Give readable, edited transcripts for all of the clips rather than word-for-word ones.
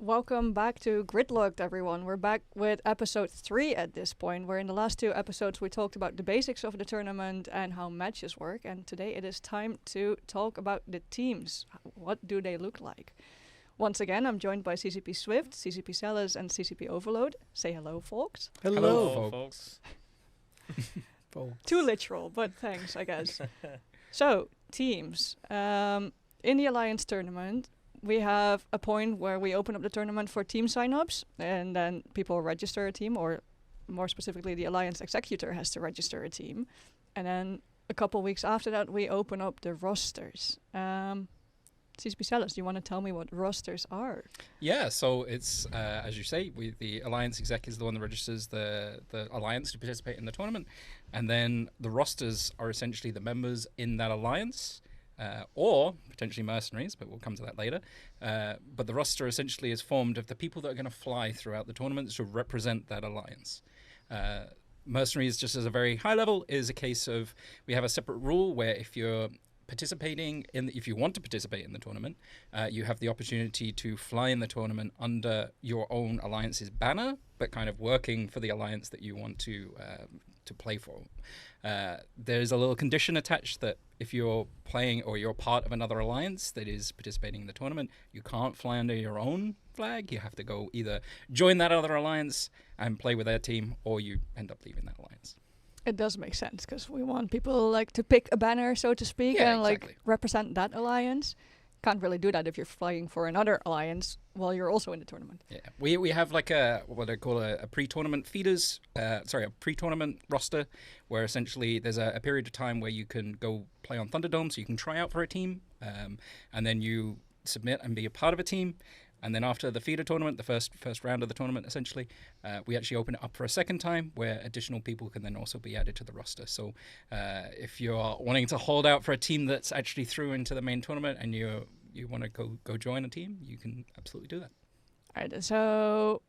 Welcome back to Gridlocked, everyone. We're back with episode 3 at this point, where in the last 2 episodes we talked about the basics of the tournament and how matches work, and today it is time to talk about the teams. What do they look like? Once again, I'm joined by CCP Swift, CCP Sellers, and CCP Overload. Say hello, folks. Hello, folks. Too literal, but thanks, I guess. So, teams. In the Alliance tournament, we have a point where we open up the tournament for team signups, and then people register a team, or more specifically, the Alliance executor has to register a team. And then a couple weeks after that, we open up the rosters. CCP Sellers, do you want to tell me what rosters are? Yeah, so it's, as you say, the Alliance exec is the one that registers the Alliance to participate in the tournament. And then the rosters are essentially the members in that Alliance. Or potentially mercenaries, but we'll come to that later. But the roster essentially is formed of the people that are going to fly throughout the tournament to represent that alliance. Mercenaries, just as a very high level, is a case of we have a separate rule where if you're if you want to participate in the tournament, you have the opportunity to fly in the tournament under your own alliance's banner, but kind of working for the alliance that you want to play for. There's a little condition attached that if you're playing or you're part of another alliance that is participating in the tournament, you can't fly under your own flag. You have to go either join that other alliance and play with their team, or you end up leaving that alliance. It does make sense, because we want people like to pick a banner, so to speak, and exactly. like represent that alliance. Can't really do that if you're flying for another alliance while you're also in the tournament. Yeah, we have like what I call a pre-tournament feeders, a pre-tournament roster, where essentially there's a period of time where you can go play on Thunderdome, so you can try out for a team, and then you submit and be a part of a team. And then after the feeder tournament, the first round of the tournament, essentially, we actually open it up for a second time where additional people can then also be added to the roster. So if you're wanting to hold out for a team that's actually through into the main tournament and you want to go join a team, you can absolutely do that. All right, so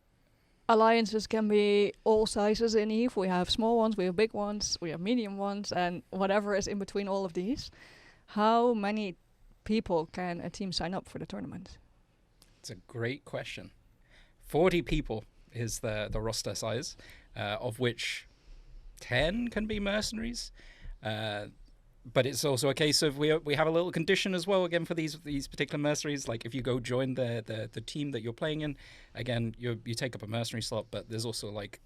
alliances can be all sizes in EVE. We have small ones, we have big ones, we have medium ones, and whatever is in between all of these. How many people can a team sign up for the tournament? It's a great question. 40 people is the roster size, of which 10 can be mercenaries. But it's also a case of we have a little condition as well, again, for these particular mercenaries. Like if you go join the team that you're playing in, again, you take up a mercenary slot, but there's also like,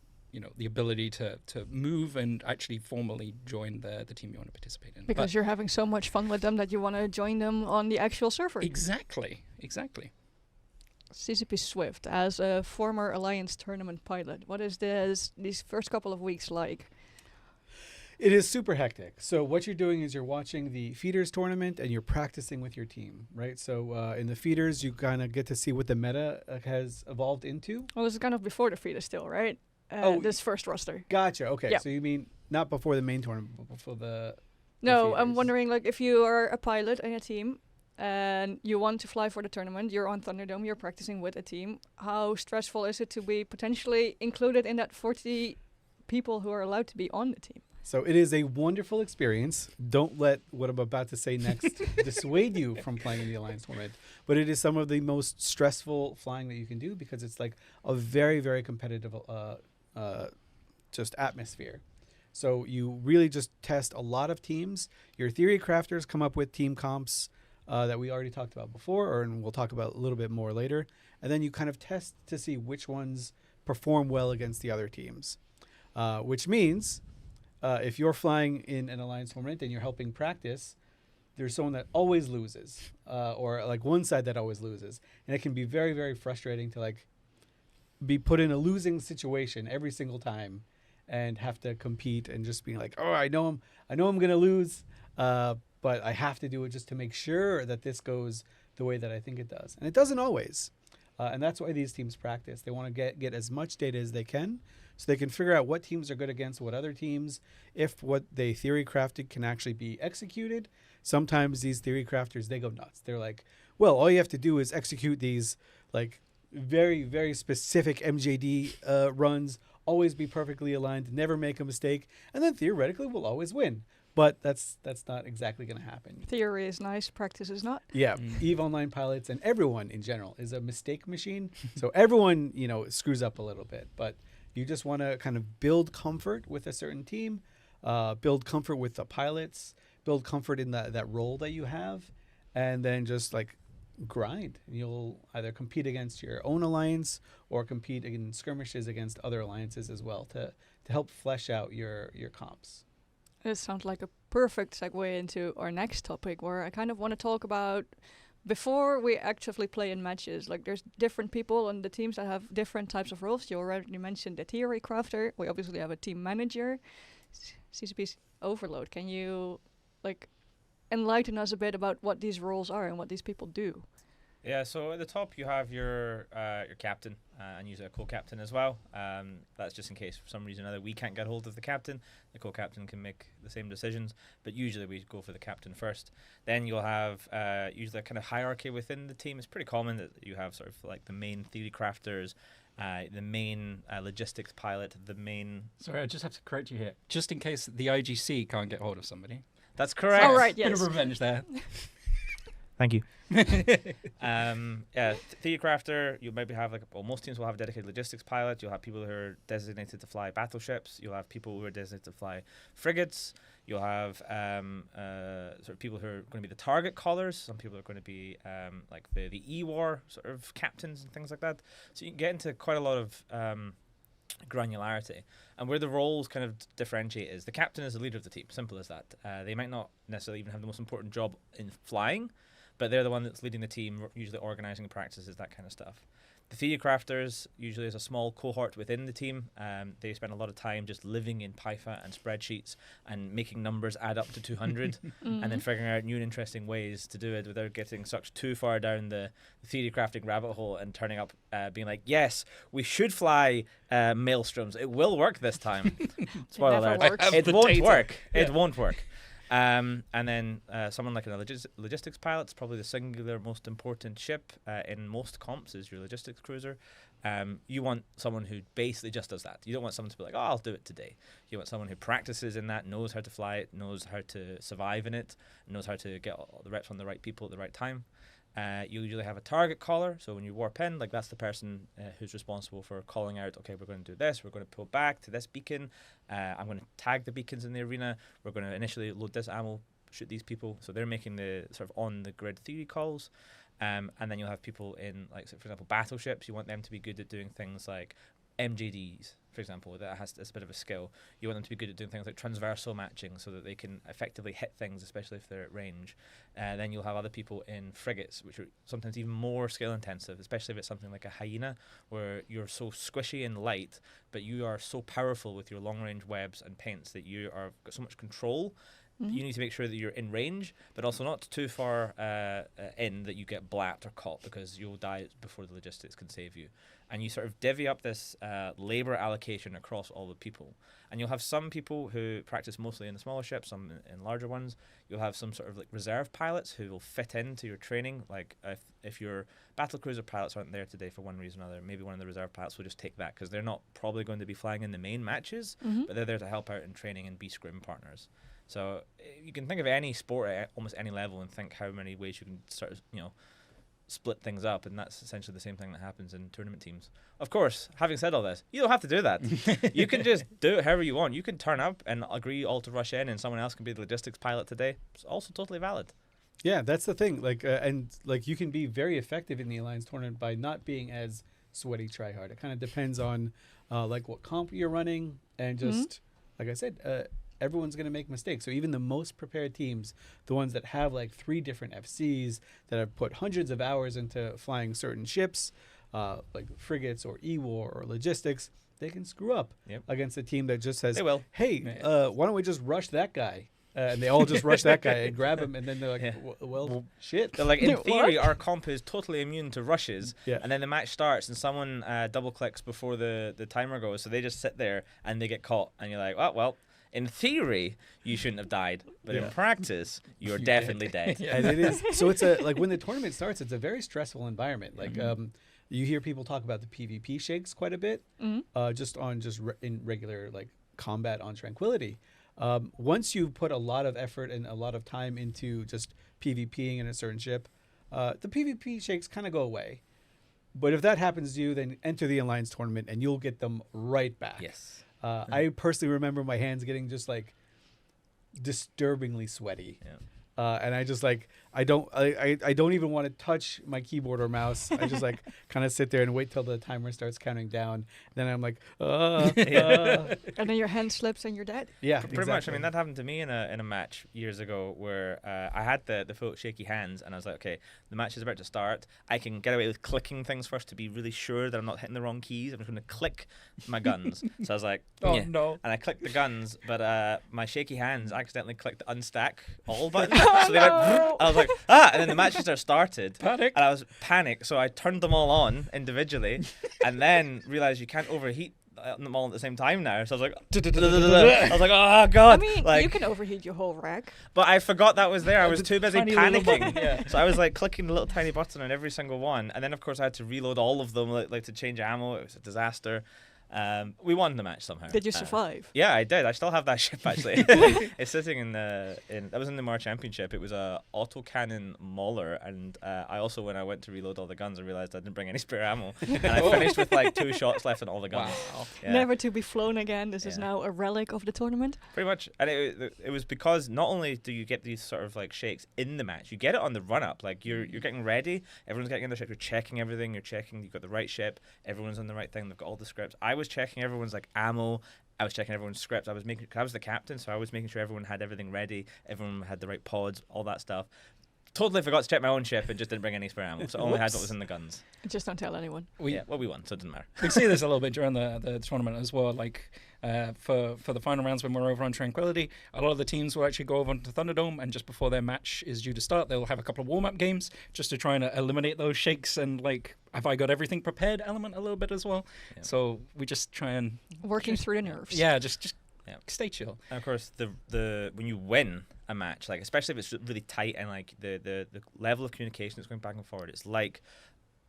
the ability to move and actually formally join the team you want to participate in. Because you're having so much fun with them that you want to join them on the actual server. Exactly. CCP Swift, as a former Alliance tournament pilot, what is these first couple of weeks like? It is super hectic. So what you're doing is you're watching the feeders tournament and you're practicing with your team, right? So in the feeders, you kind of get to see what the meta has evolved into. Well, this is kind of before the feeder still, right? This first roster. Gotcha. Okay. Yeah. So you mean not before the main tournament, but before the No, feeders. I'm wondering, like, if you are a pilot in a team and you want to fly for the tournament, you're on Thunderdome, you're practicing with a team, how stressful is it to be potentially included in that 40 people who are allowed to be on the team? So it is a wonderful experience. Don't let what I'm about to say next dissuade you from playing in the Alliance tournament. But it is some of the most stressful flying that you can do, because it's like a very, very competitive just atmosphere. So you really just test a lot of teams. Your theory crafters come up with team comps that we already talked about before, and we'll talk about a little bit more later. And then you kind of test to see which ones perform well against the other teams, which means if you're flying in an Alliance tournament and you're helping practice, there's someone that always loses, or like one side that always loses. And it can be very, very frustrating to like be put in a losing situation every single time and have to compete and just being like, oh, I know I'm going to lose, but I have to do it just to make sure that this goes the way that I think it does. And it doesn't always. And that's why these teams practice. They want to get as much data as they can, so they can figure out what teams are good against what other teams, if what they theory crafted can actually be executed. Sometimes these theory crafters, they go nuts. They're like, well, all you have to do is execute these like very, very specific MJD runs, always be perfectly aligned, never make a mistake, and then theoretically we'll always win. but that's not exactly going to happen. Theory is nice, practice is not. Yeah, EVE Online pilots and everyone in general is a mistake machine. So everyone, screws up a little bit, but you just want to kind of build comfort with a certain team, build comfort with the pilots, build comfort in that role that you have, and then just like grind. You'll either compete against your own alliance or compete in skirmishes against other alliances as well to help flesh out your comps. It sounds like a perfect segue into our next topic, where I kind of want to talk about, before we actively play in matches, like there's different people on the teams that have different types of roles. You already mentioned the theory crafter. We obviously have a team manager. CCP's Overload. Can you enlighten us a bit about what these roles are and what these people do? Yeah, so at the top you have your captain and usually a co-captain as well. That's just in case for some reason or other we can't get hold of the captain. The co-captain can make the same decisions, but usually we go for the captain first. Then you'll have usually a kind of hierarchy within the team. It's pretty common that you have sort of like the main theory crafters, the main logistics pilot, the main... Sorry, I just have to correct you here. Just in case the IGC can't get hold of somebody. That's correct. All right, Bit yes. of revenge there. Thank you. Theory crafter, you maybe have most teams will have a dedicated logistics pilot. You'll have people who are designated to fly battleships. You'll have people who are designated to fly frigates. You'll have sort of people who are going to be the target callers. Some people are going to be like the E-War sort of captains and things like that. So you can get into quite a lot of granularity. And where the roles kind of differentiate is the captain is the leader of the team. Simple as that. They might not necessarily even have the most important job in flying, but they're the one that's leading the team, usually organizing practices, that kind of stuff. The theory crafters usually is a small cohort within the team. They spend a lot of time just living in Python and spreadsheets and making numbers add up to 200 and then figuring out new and interesting ways to do it without getting sucked too far down the theory crafting rabbit hole and turning up being like, yes, we should fly maelstroms. It will work this time. Spoiler alert. It won't work. Yeah. It won't work. And then someone like a logistics pilot is probably the singular most important ship in most comps is your logistics cruiser. You want someone who basically just does that. You don't want someone to be like, oh, I'll do it today. You want someone who practices in that, knows how to fly it, knows how to survive in it, knows how to get all the reps on the right people at the right time. You usually have a target caller, so when you warp in, that's the person who's responsible for calling out, okay, we're going to do this, we're going to pull back to this beacon, I'm going to tag the beacons in the arena, we're going to initially load this ammo, shoot these people, so they're making the sort of on-the-grid theory calls, and then you'll have people in, for example, battleships. You want them to be good at doing things like MJDs, for example, that has a bit of a skill. You want them to be good at doing things like transversal matching so that they can effectively hit things, especially if they're at range. Then you'll have other people in frigates, which are sometimes even more skill intensive, especially if it's something like a hyena, where you're so squishy and light, but you are so powerful with your long range webs and paints that you are got so much control. You need to make sure that you're in range, but also not too far in that you get blapped or caught, because you'll die before the logistics can save you. And you sort of divvy up this labor allocation across all the people. And you'll have some people who practice mostly in the smaller ships, some in larger ones. You'll have some sort of reserve pilots who will fit into your training. Like if your battlecruiser pilots aren't there today for one reason or another, maybe one of the reserve pilots will just take that, because they're not probably going to be flying in the main matches, but they're there to help out in training and be scrim partners. So you can think of any sport at almost any level and think how many ways you can sort of, split things up, and that's essentially the same thing that happens in tournament teams. Of course, having said all this, you don't have to do that. You can just do it however you want. You can turn up and agree all to rush in, and someone else can be the logistics pilot today. It's also totally valid. Yeah, that's the thing. You can be very effective in the Alliance tournament by not being as sweaty tryhard. It kind of depends on what comp you're running, and just like I said, everyone's going to make mistakes. So even the most prepared teams, the ones that have 3 different FCs, that have put hundreds of hours into flying certain ships, like frigates or E-War or logistics, they can screw up against a team that just says, They will. hey, why don't we just rush that guy? And they all just rush that guy and grab him, and then they're like, well, shit. They're like, in theory, our comp is totally immune to rushes, Yeah. and then the match starts, and someone double clicks before the timer goes, so they just sit there and they get caught, and you're like, oh, well, in theory, you shouldn't have died, but in practice, you're definitely dead. And it is. So it's when the tournament starts, it's a very stressful environment. You hear people talk about the PvP shakes quite a bit, in regular combat on Tranquility. Once you put a lot of effort and a lot of time into just PvPing in a certain ship, the PvP shakes kind of go away. But if that happens to you, then enter the Alliance tournament and you'll get them right back. Yes. I personally remember my hands getting just like disturbingly sweaty. Yeah. And I just like I don't even want to touch my keyboard or mouse. I just like kind of sit there and wait till the timer starts counting down. Then I'm like, And then your hand slips and you're dead. yeah, Pretty much. I mean, that happened to me in a match years ago where I had the full shaky hands, and I was like, okay, the match is about to start. I can get away with clicking things first to be really sure that I'm not hitting the wrong keys. I'm just going to click my guns. So I was like, Oh yeah. no! And I clicked the guns, but my shaky hands accidentally clicked the unstack all button. Oh, So they went, no. I was like, ah! And then the match just started. Panic. And I was panicked, so I turned them all on individually, and then realized you can't overheat them all at the same time now. So I was like, I was like, oh god! I mean, like, you can overheat your whole rack. but I forgot that was there. I was The too busy tiny little panicking. button, yeah. So I was like clicking the little tiny button on every single one, and then of course I had to reload all of them, like to change ammo. It was a disaster. We won the match somehow. Did you survive? Yeah, I did. I still have that ship actually. It's sitting in that was in the Mar Championship. It was a autocannon Mauler, and I also, when I went to reload all the guns, I realized I didn't bring any spare ammo, and I finished with like 2 shots left on all the guns. Wow. Yeah, Never to be flown again. This is Yeah. now a relic of the tournament. pretty much. And it was because not only do you get these sort of like shakes in the match, you get it on the run up. Like you're getting ready. Everyone's getting in their ship. You're checking everything. You're checking you've got the right ship. Everyone's on the right thing. They've got all the scripts. I was checking everyone's like ammo. I was checking everyone's scripts. I was the captain, so I was making sure everyone had everything ready. Everyone had the right pods, all that stuff. Totally forgot to check my own ship and just didn't bring any spare ammo. So I only had what was in the guns. Just don't tell anyone. We We won, so it didn't matter. we see this a little bit during the tournament as well. Like for the final rounds when we're over on Tranquility, a lot of the teams will actually go over onto Thunderdome, and just before their match is due to start, they'll have a couple of warm-up games just to try and eliminate those shakes and like, have I got everything prepared element a little bit as well. Yeah. So we just try and Working through the nerves. just Yeah. stay chill. And of course, the when you win a match, like especially if it's really tight and like the level of communication that's going back and forward, it's like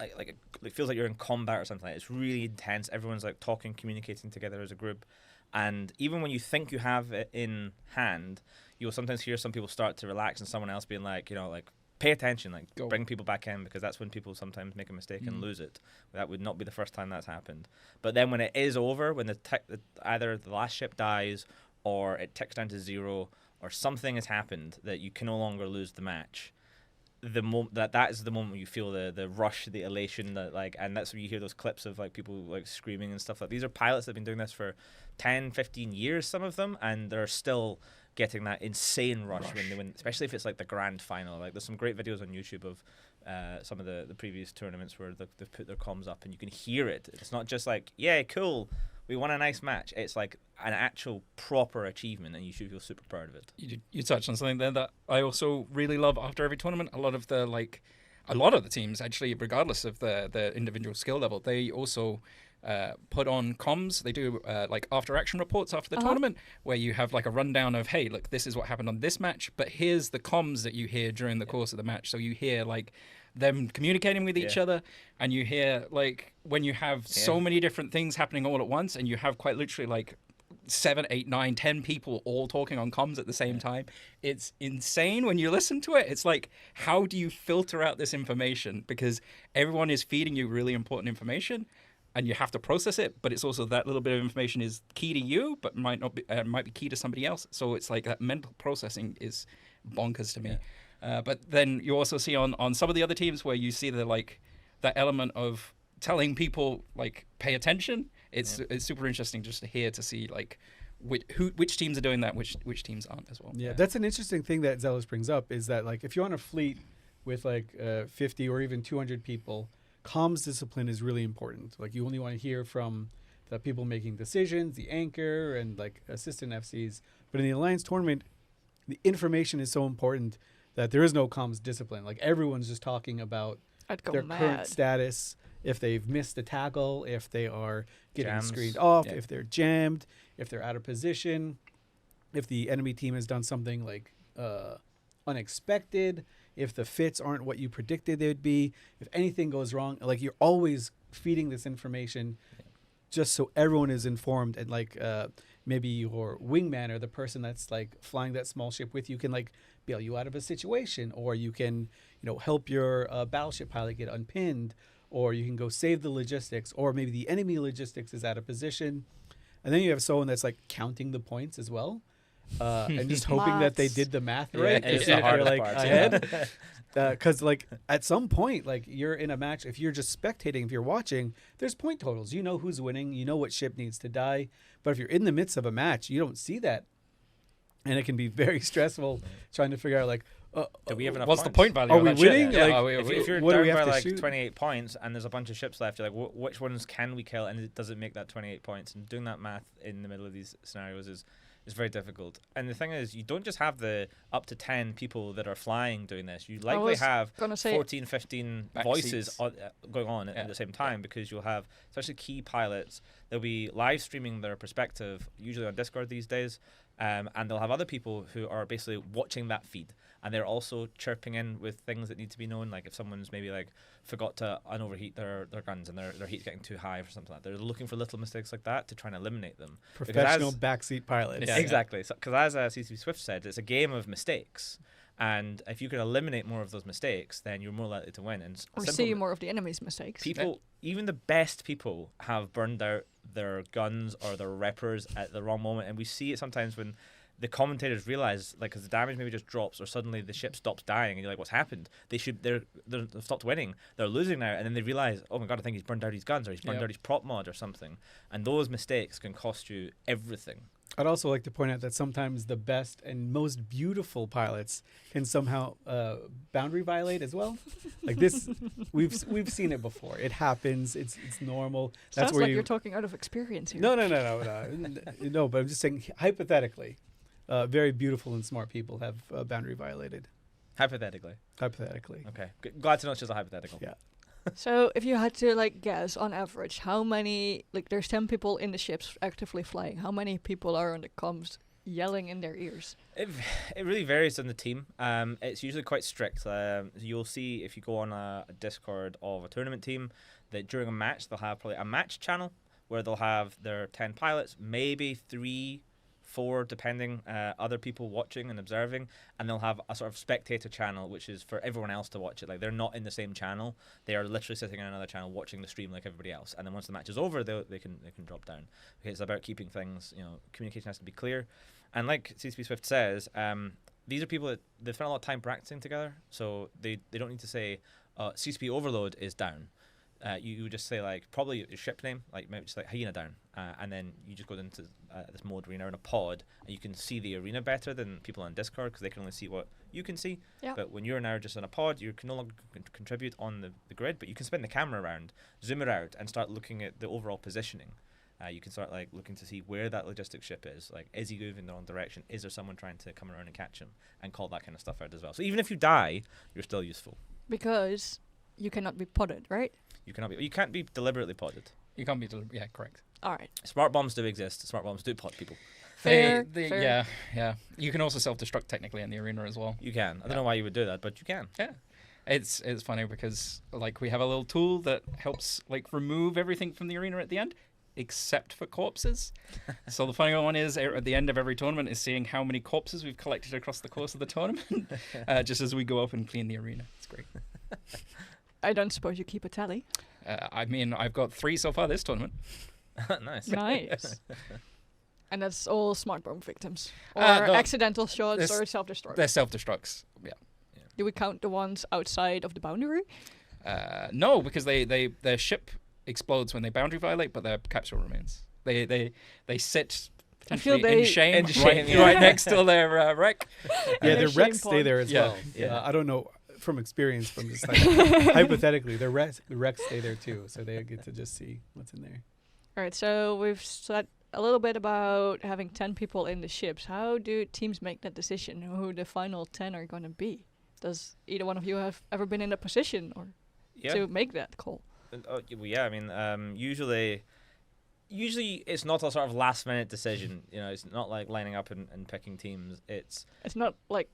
it feels like you're in combat or something. Like it's really intense. Everyone's like talking, communicating together as a group, and even when you think you have it in hand, you'll sometimes hear some people start to relax and someone else being like, pay attention, like Go. bring people back in, because that's when people sometimes make a mistake and lose it. That would not be the first time that's happened. But then when it is over, when either the last ship dies or it ticks down to 0 or something has happened that you can no longer lose the match, that is the moment you feel the rush, the elation, and that's when you hear those clips of like people like screaming and stuff. Like these are pilots that have been doing this for 10, 15 years, some of them, and they're still getting that insane rush when they win, especially if it's like the grand final. Like there's some great videos on YouTube of some of the previous tournaments where they've put their comms up and you can hear it. It's not just like, yeah, cool, we won a nice match. It's like an actual proper achievement, and you should feel super proud of it. You touched on something there that I also really love after every tournament. A lot of the teams, actually, regardless of the individual skill level, they also put on comms. They do like after action reports after the tournament, where you have like a rundown of, hey, look, this is what happened on this match, but here's the comms that you hear during the course of the match. So you hear like them communicating with each other, and you hear like when you have so many different things happening all at once, and you have quite literally like 7, 8, 9, 10 people all talking on comms at the same time. It's insane when you listen to it. It's like, how do you filter out this information? Because everyone is feeding you really important information, and you have to process it. But it's also that little bit of information is key to you, but might not be might be key to somebody else. So it's like that mental processing is bonkers to me. But then you also see on some of the other teams where you see that element of telling people like pay attention. It's super interesting just to see like which teams are doing that, which teams aren't as well. Yeah, that's an interesting thing that Zealous brings up, is that like if you're on a fleet with like 50 or even 200 people, comms discipline is really important. Like you only want to hear from the people making decisions, the anchor and like assistant FCs. But in the Alliance tournament, the information is so important that there is no comms discipline. Like everyone's just talking about I'd go their mad. current status, if they've missed a tackle, if they are getting Jams. screened off, Yeah. if they're jammed, if they're out of position, if the enemy team has done something like unexpected, if the fits aren't what you predicted they would be, if anything goes wrong. Like you're always feeding this information just so everyone is informed and like maybe your wingman or the person that's like flying that small ship with you can like bail you out of a situation, or you can, help your battleship pilot get unpinned, or you can go save the logistics, or maybe the enemy logistics is out of position. And then you have someone that's like counting the points as well, and just hoping that they did the math right. it's if the hardest you're like part, ahead. Because like at some point, like you're in a match, if you're just spectating, if you're watching, there's point totals. You know who's winning. You know what ship needs to die. But if you're in the midst of a match, you don't see that, and it can be very stressful trying to figure out like, do we have enough what's points? the point value? Are of we that ship? winning? Yeah, Like, are we- If you're what do down we have by to like shoot? 28 points and there's a bunch of ships left, you're like, which ones can we kill? And does it make that 28 points? And doing that math in the middle of these scenarios is very difficult. And the thing is, you don't just have the up to 10 people that are flying doing this. You likely was have gonna say 14, 15 Back voices seats. going on at the same time, because you'll have, especially key pilots, they'll be live streaming their perspective, usually on Discord these days, and they'll have other people who are basically watching that feed. And they're also chirping in with things that need to be known, like if someone's maybe like forgot to unoverheat their guns and their heat's getting too high or something like that. They're looking for little mistakes like that to try and eliminate them. Professional backseat pilots. Yeah. Exactly. Because as CCP Swift said, it's a game of mistakes. And if you can eliminate more of those mistakes, then you're more likely to win. And Or see more of the enemy's mistakes. people, even the best people, have burned out their guns or their reppers at the wrong moment. And we see it sometimes when the commentators realize, like, because the damage maybe just drops, or suddenly the ship stops dying, and you're like, "What's happened?" They've stopped winning. They're losing now, and then they realize, "Oh my god, I think he's burned out his guns, or he's burned out his prop mod, or something." And those mistakes can cost you everything. I'd also like to point out that sometimes the best and most beautiful pilots can somehow boundary violate as well. Like this, we've seen it before. It happens. It's normal. That's Sounds where like you're talking out of experience here. No. No, but I'm just saying hypothetically, very beautiful and smart people have boundary violated. Hypothetically. Hypothetically. Okay. Glad to know it's just a hypothetical. Yeah. So if you had to like guess on average, how many, like there's 10 people in the ships actively flying, how many people are on the comms yelling in their ears? It really varies on the team. It's usually quite strict. You'll see if you go on a Discord of a tournament team that during a match they'll have probably a match channel where they'll have their 10 pilots, maybe 3, 4, depending, other people watching and observing, and they'll have a sort of spectator channel, which is for everyone else to watch it. Like, they're not in the same channel; they are literally sitting in another channel watching the stream like everybody else. And then once the match is over, they can drop down. Okay, it's about keeping things, communication has to be clear. And like CCP Swift says, these are people that they've spent a lot of time practicing together, so they don't need to say CCP Overload is down. You would just say, like, probably your ship name, like maybe just like Hyena down, and then you just go into this mode where you're in a pod, and you can see the arena better than people on Discord because they can only see what you can see. Yeah. But when you're now just in a pod, you can no longer contribute on the grid, but you can spin the camera around, zoom it out, and start looking at the overall positioning. You can start like looking to see where that logistics ship is. Like, is he moving in the wrong direction? Is there someone trying to come around and catch him? And call that kind of stuff out as well. So even if you die, you're still useful. Because you cannot be potted, right? You can't be deliberately potted. You can't be. Yeah, correct. All right. Smart bombs do exist. Smart bombs do pot people. Fair. Yeah. You can also self-destruct technically in the arena as well. You can. I don't know why you would do that, but you can. Yeah. It's funny because like we have a little tool that helps like remove everything from the arena at the end, except for corpses. So the funny one is at the end of every tournament is seeing how many corpses we've collected across the course of the tournament, just as we go up and clean the arena. It's great. I don't suppose you keep a tally. I mean, I've got 3 so far this tournament. Nice. Nice. And that's all smart bomb victims, or No, accidental shots, there's- or self-destruct. They're self-destructs. Yeah. Do we count the ones outside of the boundary? No, because their ship explodes when they boundary violate, but their capsule remains. They sit I feel potentially in shame, in shame, yeah. right next to their wreck. Yeah, their the wrecks shame stay pond. there as Yeah, well. yeah. I don't know from experience, from just like hypothetically, the wrecks stay there too, so they get to just see what's in there. All right, so we've said a little bit about having 10 people in the ships. How do teams make that decision who the final 10 are going to be? Does either one of you have ever been in a position or to make that call? Yeah, I mean, usually it's not a sort of last minute decision. It's not like lining up and picking teams. It's not like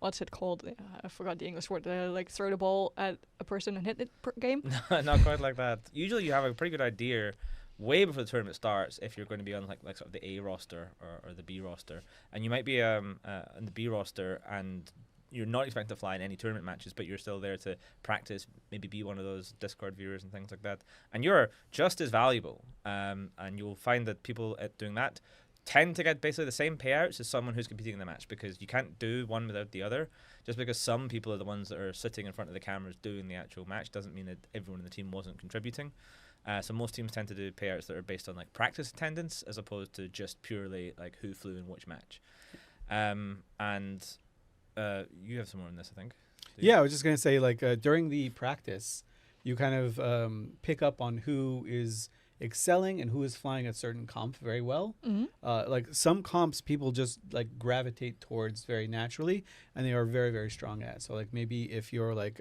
what's it called? I forgot the English word. Like throw the ball at a person and hit it game. not quite like that. Usually you have a pretty good idea way before the tournament starts if you're going to be on like sort of the A roster or the B roster, and you might be on the B roster and you're not expected to fly in any tournament matches, but you're still there to practice, maybe be one of those Discord viewers and things like that, and you're just as valuable, and you'll find that people at doing that tend to get basically the same payouts as someone who's competing in the match, because you can't do one without the other. Just because some people are the ones that are sitting in front of the cameras doing the actual match doesn't mean that everyone in the team wasn't contributing. So most teams tend to do payouts that are based on like practice attendance as opposed to just purely like who flew in which match. And you have some more on this, I think. Yeah, I was just going to say, like, during the practice, you kind of pick up on who is excelling and who is flying a certain comp very well. Like some comps people just like gravitate towards very naturally, and they are very, very strong at. So like maybe if you're like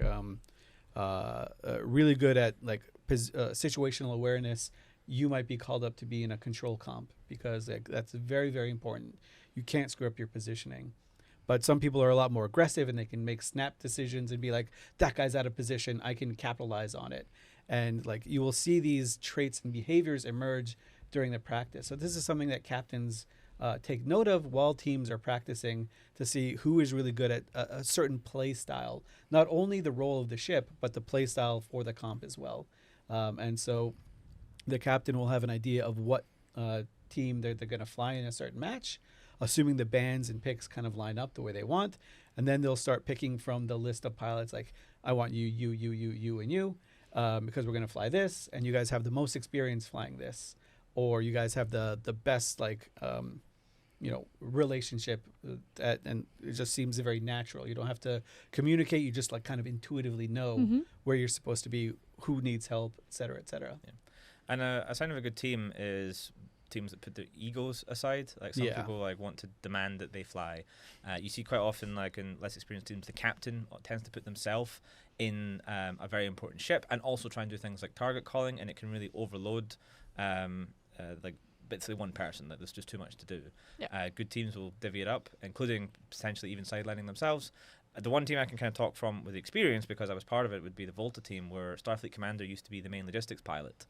really good at like situational awareness, you might be called up to be in a control comp, because like, that's very, very important. You can't screw up your positioning. But some people are a lot more aggressive, and they can make snap decisions and be like, that guy's out of position, I can capitalize on it. And like you will see these traits and behaviors emerge during the practice. So this is something that captains take note of while teams are practicing, to see who is really good at a certain play style. Not only the role of the ship, but the play style for the comp as well. And so the captain will have an idea of what team they're going to fly in a certain match, assuming the bands and picks kind of line up the way they want. And then they'll start picking from the list of pilots, like, I want you, and you. Because we're going to fly this, and you guys have the most experience flying this, or you guys have the best like relationship, and it just seems very natural. You don't have to communicate, you just like kind of intuitively know where you're supposed to be, who needs help, et cetera, et cetera. Yeah. And a sign of a good team is teams that put their egos aside. Like some people like want to demand that they fly. You see quite often, like in less experienced teams, the captain tends to put themselves in a very important ship, and also try and do things like target calling, and it can really overload like basically one person. That there's just too much to do. Good teams will divvy it up, including potentially even sidelining themselves. The one team I can kind of talk from with experience, because I was part of it, would be the Volta team, where Starfleet Commander used to be the main logistics pilot.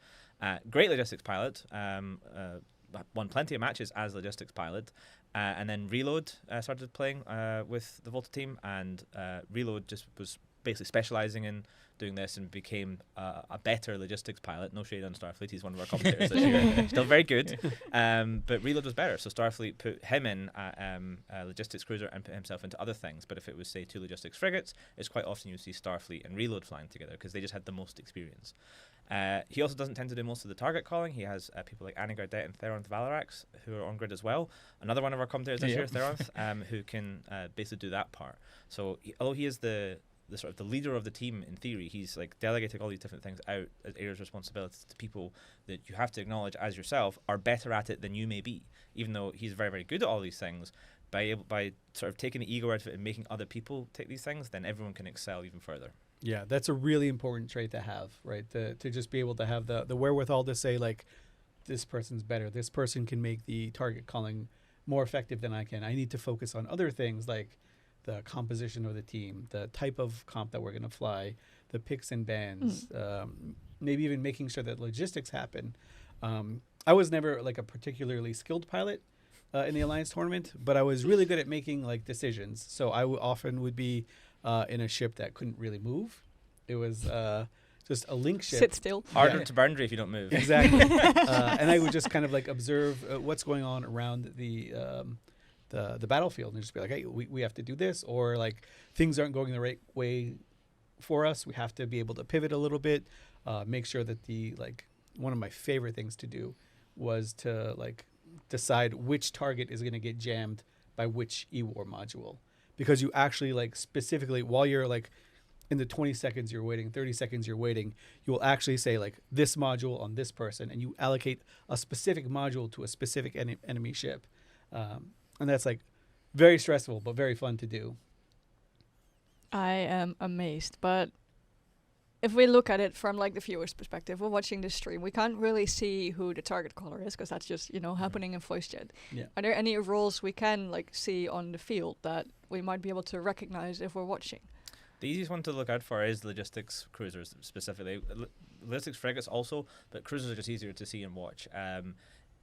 Great logistics pilot, won plenty of matches as logistics pilot, and then Reload started playing with the Volta team, and Reload just was basically specializing in doing this and became a better logistics pilot. No shade on Starfleet, he's one of our commentators this year. Still very good, but Reload was better, so Starfleet put him in a logistics cruiser and put himself into other things. But if it was, say, 2 logistics frigates, it's quite often you see Starfleet and Reload flying together, because they just had the most experience. He also doesn't tend to do most of the target calling. He has people like Annie Gaudet and Theronth Valarax, who are on grid as well. Another one of our commentators this year, Theronth, who can basically do that part. So although he is the sort of the leader of the team in theory, he's like delegating all these different things out as areas of responsibility to people that you have to acknowledge as yourself are better at it than you may be. Even though he's very, very good at all these things, by sort of taking the ego out of it and making other people take these things, then everyone can excel even further. Yeah, that's a really important trait to have, right? To just be able to have the wherewithal to say, like, this person's better. This person can make the target calling more effective than I can. I need to focus on other things, like the composition of the team, the type of comp that we're going to fly, the picks and bans, maybe even making sure that logistics happen. I was never like a particularly skilled pilot in the Alliance tournament, but I was really good at making like decisions. So I often would be in a ship that couldn't really move. It was just a link ship. Sit still. Harder to boundary if you don't move. Exactly. And I would just kind of like observe what's going on around the battlefield, and just be like, hey, we have to do this, or like things aren't going the right way for us. We have to be able to pivot a little bit, make sure that one of my favorite things to do was to like decide which target is going to get jammed by which E-War module, because you actually like specifically, while you're like in the 20 seconds you're waiting, 30 seconds you're waiting, you will actually say like this module on this person, and you allocate a specific module to a specific enemy ship. And that's like very stressful, but very fun to do. I am amazed, but if we look at it from like the viewer's perspective, we're watching this stream, we can't really see who the target caller is, because that's just, happening in voice chat. Yeah. Are there any roles we can like see on the field that we might be able to recognize if we're watching? The easiest one to look out for is logistics cruisers specifically. logistics frigates also, but cruisers are just easier to see and watch.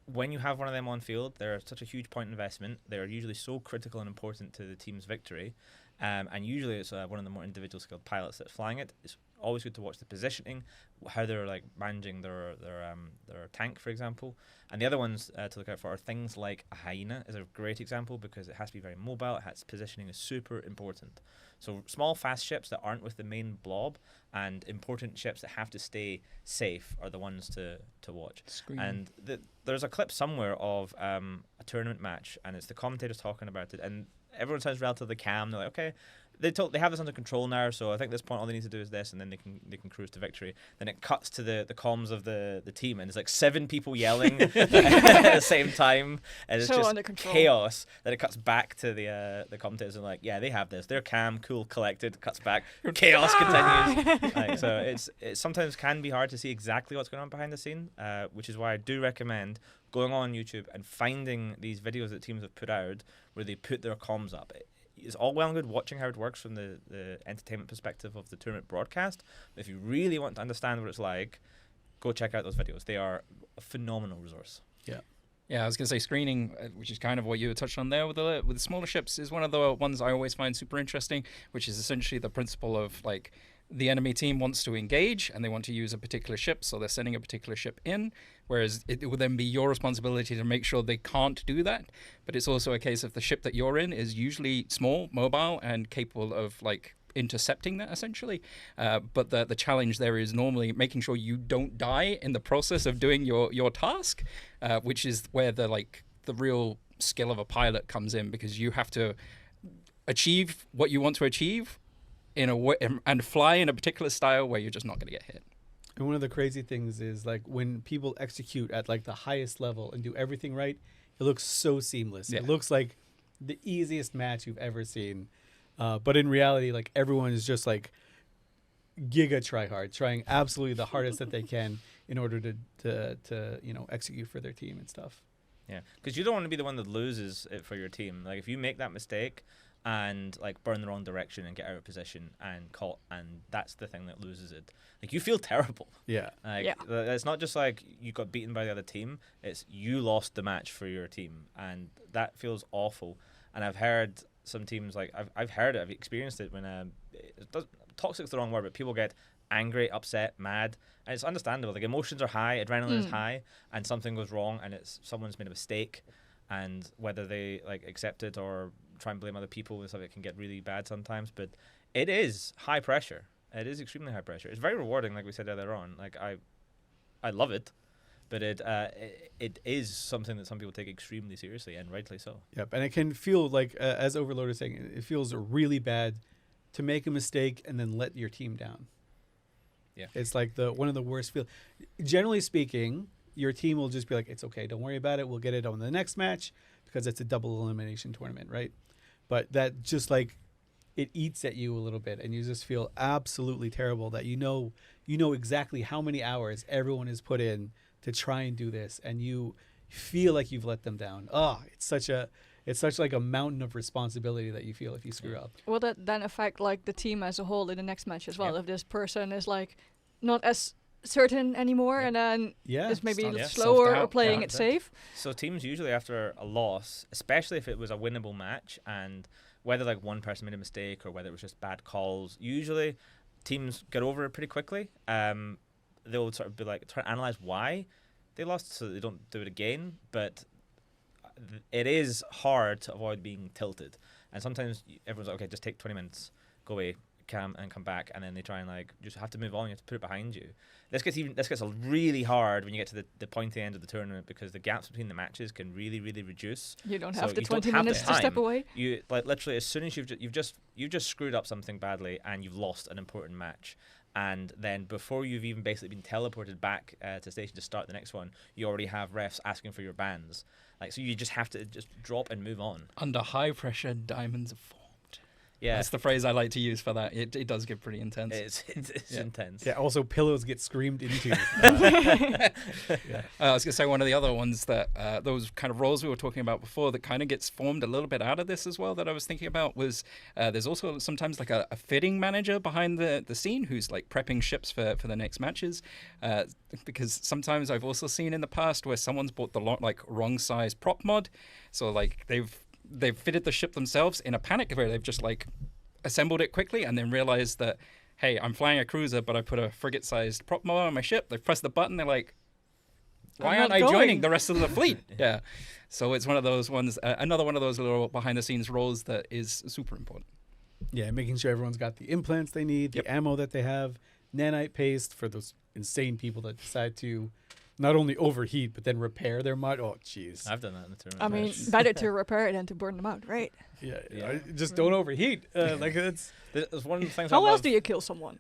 When you have one of them on field, they're such a huge point investment. They're usually so critical and important to the team's victory. And usually it's one of the more individual skilled pilots that's flying it. It's always good to watch the positioning, how they're like managing their tank, for example. And the other ones to look out for are things like a hyena is a great example because it has to be very mobile. Its positioning is super important. So small, fast ships that aren't with the main blob and important ships that have to stay safe are the ones to watch. And there's a clip somewhere of a tournament match, and it's the commentators talking about it, and everyone sounds relatively calm. They're like, okay, they have this under control now, so I think at this point all they need to do is this, and then they can cruise to victory. Then it cuts to the comms of the team, and it's like 7 people yelling at the same time, and it's So just under control. chaos. Then it cuts back to the commentators and like, yeah, they have this. They're calm, cool, collected. Cuts back, chaos continues. Like, so it sometimes can be hard to see exactly what's going on behind the scene, which is why I do recommend going on YouTube and finding these videos that teams have put out where they put their comms up. It's all well and good watching how it works from the entertainment perspective of the tournament broadcast. But if you really want to understand what it's like, go check out those videos. They are a phenomenal resource. Yeah, I was going to say screening, which is kind of what you touched on there with the smaller ships, is one of the ones I always find super interesting, which is essentially the principle of like the enemy team wants to engage and they want to use a particular ship, so they're sending a particular ship in, whereas it would then be your responsibility to make sure they can't do that. But it's also a case of the ship that you're in is usually small, mobile, and capable of like intercepting that essentially. But the challenge there is normally making sure you don't die in the process of doing your task, which is where the real skill of a pilot comes in, because you have to achieve what you want to achieve in a way and fly in a particular style where you're just not going to get hit. And one of the crazy things is like when people execute at like the highest level and do everything right, it looks so seamless. Yeah. It looks like the easiest match you've ever seen. But in reality, like everyone is just like giga try hard, trying absolutely the hardest that they can in order to execute for their team and stuff. Yeah, because you don't want to be the one that loses it for your team. Like if you make that mistake and like burn the wrong direction and get out of position and caught, and that's the thing that loses it. Like you feel terrible. Yeah. Like it's not just like you got beaten by the other team, it's you lost the match for your team, and that feels awful. And I've heard some teams, like I've experienced it when toxic's the wrong word, but people get angry, upset, mad, and it's understandable. Like emotions are high, adrenaline is high, and something goes wrong and it's someone's made a mistake, and whether they like accept it or try and blame other people and stuff, it can get really bad sometimes. But it is high pressure. It is extremely high pressure. It's very rewarding, like we said earlier on. Like I love it, but it is something that some people take extremely seriously, and rightly so. Yep, and it can feel like, as Overlord is saying, it feels really bad to make a mistake and then let your team down. Yeah, it's like one of the worst feel. Generally speaking, your team will just be like, "It's okay, don't worry about it. We'll get it on the next match," because it's a double elimination tournament, right? But that just like it eats at you a little bit, and you just feel absolutely terrible that you know exactly how many hours everyone has put in to try and do this, and you feel like you've let them down. It's such like a mountain of responsibility that you feel if you screw up. Will that then affect like the team as a whole in the next match as well? Yep. If this person is like not as certain anymore, and then is maybe a little slower or playing it safe. So teams usually after a loss, especially if it was a winnable match, and whether like one person made a mistake or whether it was just bad calls, usually teams get over it pretty quickly. They'll sort of be like try to analyze why they lost so they don't do it again. But it is hard to avoid being tilted, and sometimes everyone's like, okay, just take 20 minutes, go away, come back, and then they try and like just have to move on. You have to put it behind you. This gets really hard when you get to the pointy end of the tournament, because the gaps between the matches can really reduce. You don't So have the you don't 20 have the minutes to step time. away. You like literally as soon as you've just screwed up something badly and you've lost an important match, and then before you've even basically been teleported back to station to start the next one, you already have refs asking for your bans. Like, so you just have to just drop and move on. Under high pressure, diamonds are formed. Yeah, That's the phrase I like to use for that. It does get pretty intense. It's Yeah. intense. Yeah. Also, pillows get screamed into. I was going to say one of the other ones that those kind of roles we were talking about before that kind of gets formed a little bit out of this as well that I was thinking about was there's also sometimes like a fitting manager behind the scene who's like prepping ships for the next matches, because sometimes I've also seen in the past where someone's bought the wrong size prop mod, so like they've fitted the ship themselves in a panic where they've just like assembled it quickly and then realized that, hey, I'm flying a cruiser, but I put a frigate-sized prop mod on my ship. They press the button, they're like, why aren't I joining the rest of the fleet? Yeah. So it's one of those ones, another one of those little behind-the-scenes roles that is super important. Yeah, making sure everyone's got the implants they need, Yep. the ammo that they have, nanite paste for those insane people that decide to not only overheat but then repair their mod. Oh, jeez. I've done that in the tournament. I mean, better to repair it than to burn them out, right? Yeah, Yeah. just don't overheat. Like it's There's one of the things How I else love. do you kill someone?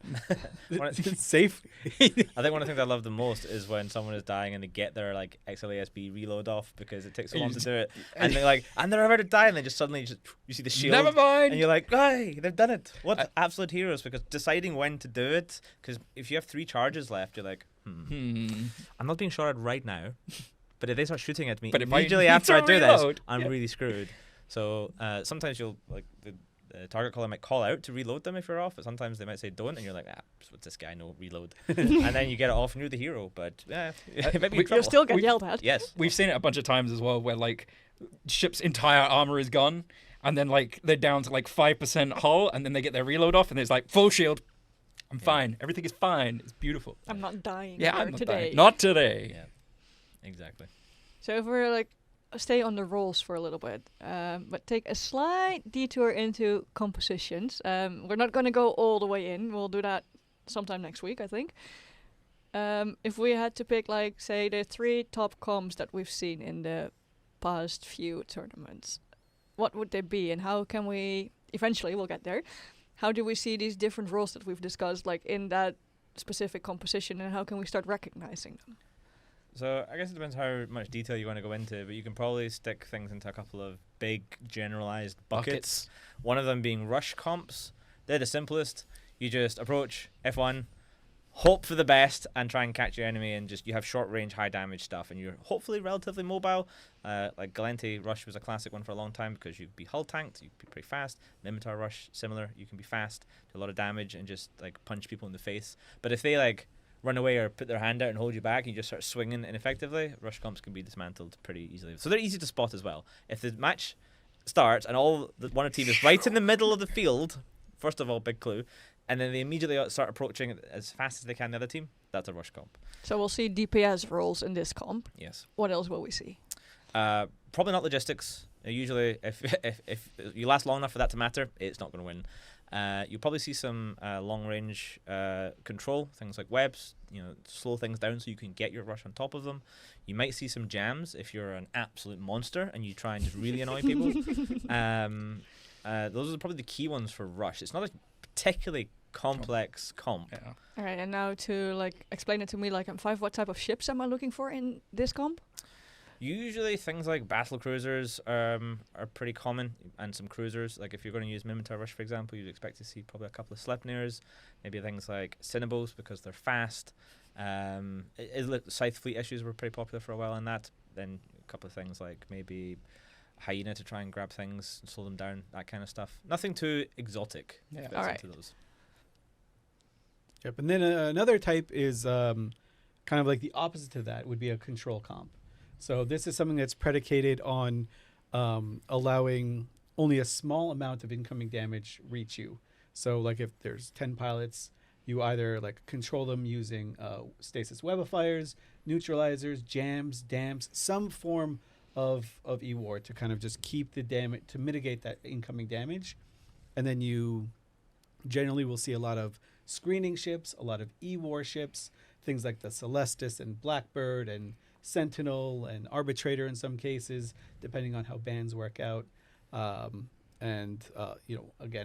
it's safe. I think one of the things I love the most is when someone is dying and they get their like XLASB reload off because it takes so long to do it, and they're like, and they're about to die, and then just suddenly you see the shield, Never mind. and you're like, hey, they've done it. What absolute heroes! Because deciding when to do it, because if you have 3 charges left, you're like, I'm not being shot at right now, but if they start shooting at me But if I immediately need after to I do this, reload, I'm yeah. really screwed. So sometimes you'll like the target caller might call out to reload them if you're off, but sometimes they might say don't, and you're like, what's this guy? No reload, and then you get it off and you're the hero. But yeah, it might be in You'll trouble. still get yelled at. Yes, We've seen it a bunch of times as well where like ship's entire armor is gone and then like they're down to like 5% hull and then they get their reload off and there's like full shield. I'm fine. Everything is fine. It's beautiful. I'm not dying Yeah, here I'm not today. dying. Not today. yeah, exactly. So if we're like stay on the roles for a little bit, but take a slight detour into compositions. We're not going to go all the way in. We'll do that sometime next week, I think. If we had to pick, like, say, the 3 top comps that we've seen in the past few tournaments, what would they be, and how can we? Eventually, we'll get there. How do we see these different roles that we've discussed, like in that specific composition, and how can we start recognizing them? So I guess it depends how much detail you want to go into, but you can probably stick things into a couple of big generalized buckets. One of them being rush comps. They're the simplest. You just approach F1, hope for the best, and try and catch your enemy, and just you have short range, high damage stuff, and you're hopefully relatively mobile. Like Galente Rush was a classic one for a long time because you'd be hull tanked, you'd be pretty fast. Mimitar Rush, similar, you can be fast, do a lot of damage, and just like punch people in the face. But if they like run away or put their hand out and hold you back and you just start swinging ineffectively, rush comps can be dismantled pretty easily. So they're easy to spot as well. If the match starts and one team is right in the middle of the field, first of all, big clue, and then they immediately start approaching it as fast as they can the other team, that's a rush comp. So we'll see DPS roles in this comp. Yes. What else will we see? Probably not logistics. Usually, if you last long enough for that to matter, it's not going to win. You'll probably see some long-range control, things like webs, slow things down so you can get your rush on top of them. You might see some jams if you're an absolute monster and you try and just really annoy people. Those are probably the key ones for rush. It's not a particularly complex comp. Yeah. All right, and now to like explain it to me like I'm 5, what type of ships am I looking for in this comp? Usually things like battle cruisers are pretty common, and some cruisers. Like if you're going to use Mimitar Rush, for example, you'd expect to see probably a couple of Sleipnirs, maybe things like Cinnabos because they're fast. Scythe fleet issues were pretty popular for a while in that. Then a couple of things like maybe Hyena to try and grab things, slow them down, that kind of stuff. Nothing too exotic. Yeah. Fits All right. into those. Yep. And then another type is kind of like the opposite to that would be a control comp. So this is something that's predicated on allowing only a small amount of incoming damage reach you. So like if there's 10 pilots, you either like control them using stasis webifiers, neutralizers, jams, dams, some form of E-War to kind of just keep the damage, to mitigate that incoming damage. And then you generally will see a lot of screening ships, a lot of E-War ships, things like the Celestis and Blackbird and Sentinel and Arbitrator in some cases, depending on how bans work out. Again,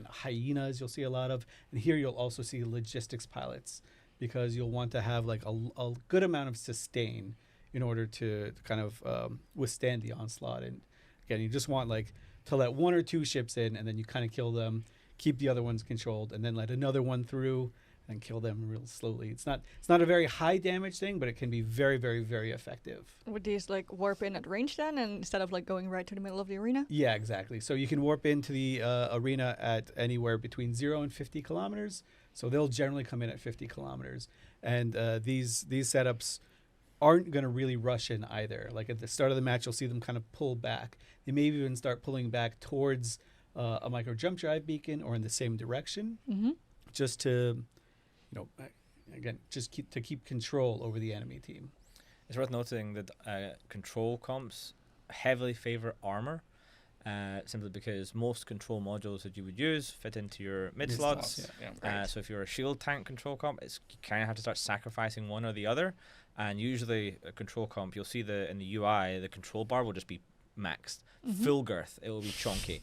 hyenas you'll see a lot of. And here you'll also see logistics pilots because you'll want to have like a good amount of sustain in order to kind of withstand the onslaught. And again, you just want like to let 1 or 2 ships in and then you kind of kill them, keep the other ones controlled, and then let another one through and kill them real slowly. It's not a very high damage thing, but it can be very, very, very effective. Would these like warp in at range then, and instead of like going right to the middle of the arena? Yeah, exactly. So you can warp into the arena at anywhere between 0 and 50 kilometers. So they'll generally come in at 50 kilometers. And these setups aren't going to really rush in either. Like at the start of the match, you'll see them kind of pull back. They may even start pulling back towards a micro jump drive beacon or in the same direction, just to, again, just keep control over the enemy team. It's worth noting that control comps heavily favor armor, simply because most control modules that you would use fit into your mid slots. So if you're a shield tank control comp, you kind of have to start sacrificing one or the other. And usually a control comp, you'll see in the UI, the control bar will just be maxed. Full girth, it will be chunky.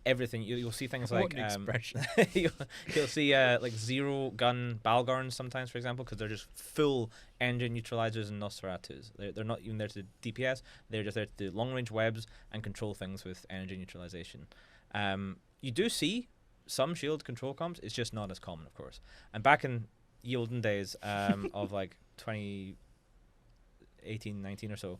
Everything, you'll see things like you'll see like zero gun Balgorns sometimes, for example, because they're just full engine neutralizers and Nosferatus. They're not even there to do DPS. They're just there to do long range webs and control things with energy neutralization. You do see some shield control comps. It's just not as common, of course. And back in the olden days of like 2018, 19 or so,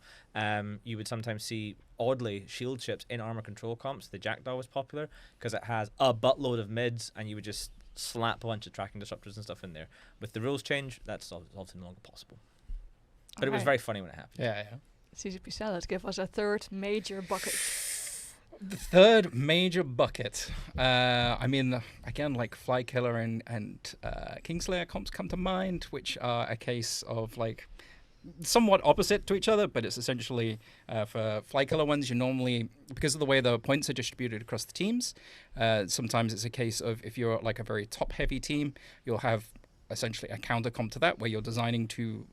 you would sometimes see, oddly, shield ships in armor control comps. The Jackdaw was popular because it has a buttload of mids, and you would just slap a bunch of tracking disruptors and stuff in there. With the rules change, that's obviously no longer possible. But it was very funny when it happened. Yeah. CCP Let's give us a third major bucket. The third major bucket. I mean, again, like Fly Killer and Kingslayer comps come to mind, which are a case of like somewhat opposite to each other, but it's essentially for Fly Killer ones, you normally, because of the way the points are distributed across the teams, sometimes it's a case of if you're like a very top-heavy team, you'll have essentially a counter comp to that, where you're designing to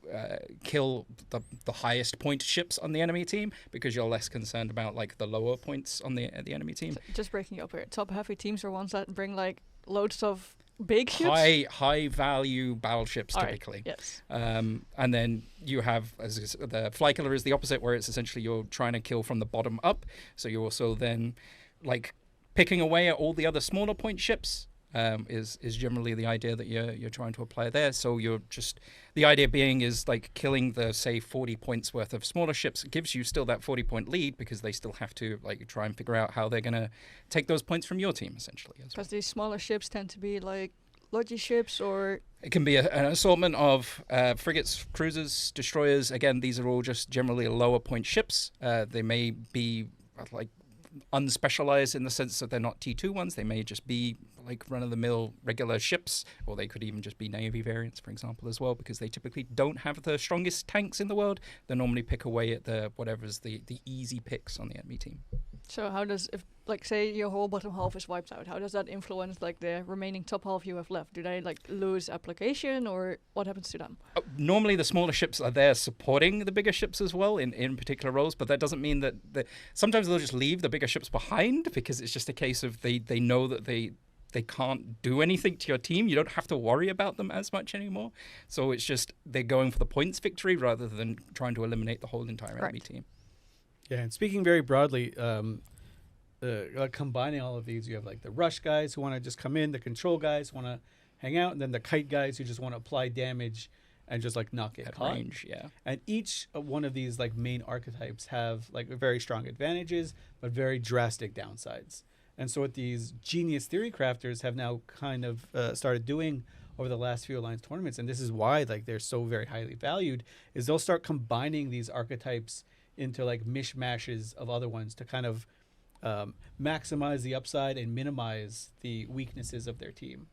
kill the highest point ships on the enemy team because you're less concerned about like the lower points on the enemy team. So just breaking it up here, top-heavy teams are ones that bring like loads of big ships? High value battleships, typically. Right. Yes. And then you have the Fly Killer is the opposite, where it's essentially you're trying to kill from the bottom up. So you're also then like picking away at all the other smaller point ships. Is generally the idea that you're trying to apply there. So you're just, the idea being is like killing the, say, 40 points worth of smaller ships gives you still that 40-point lead, because they still have to like try and figure out how they're going to take those points from your team, essentially. Because these smaller ships tend to be like Logi ships, or it can be an assortment of frigates, cruisers, destroyers. Again, these are all just generally lower point ships. They may be like unspecialized in the sense that they're not T2 ones. They may just be like run-of-the-mill regular ships, or they could even just be Navy variants, for example, as well, because they typically don't have the strongest tanks in the world. They normally pick away at the whatever's the easy picks on the enemy team. So how does, if like say your whole bottom half is wiped out, how does that influence like the remaining top half you have left? Do they like lose application, or what happens to them? Normally the smaller ships are there supporting the bigger ships as well in particular roles, but that doesn't mean that sometimes they'll just leave the bigger ships behind, because it's just a case of they know that they can't do anything to your team. You don't have to worry about them as much anymore. So it's just they're going for the points victory rather than trying to eliminate the whole entire enemy team. Yeah, and speaking very broadly, combining all of these, you have like the rush guys who want to just come in, the control guys want to hang out, and then the kite guys who just want to apply damage and just like not get caught. Range, yeah. And each one of these like main archetypes have like very strong advantages, but very drastic downsides. And so what these genius theory crafters have now kind of started doing over the last few Alliance tournaments, and this is why like they're so very highly valued, is they'll start combining these archetypes into like mishmashes of other ones to kind of maximize the upside and minimize the weaknesses of their team.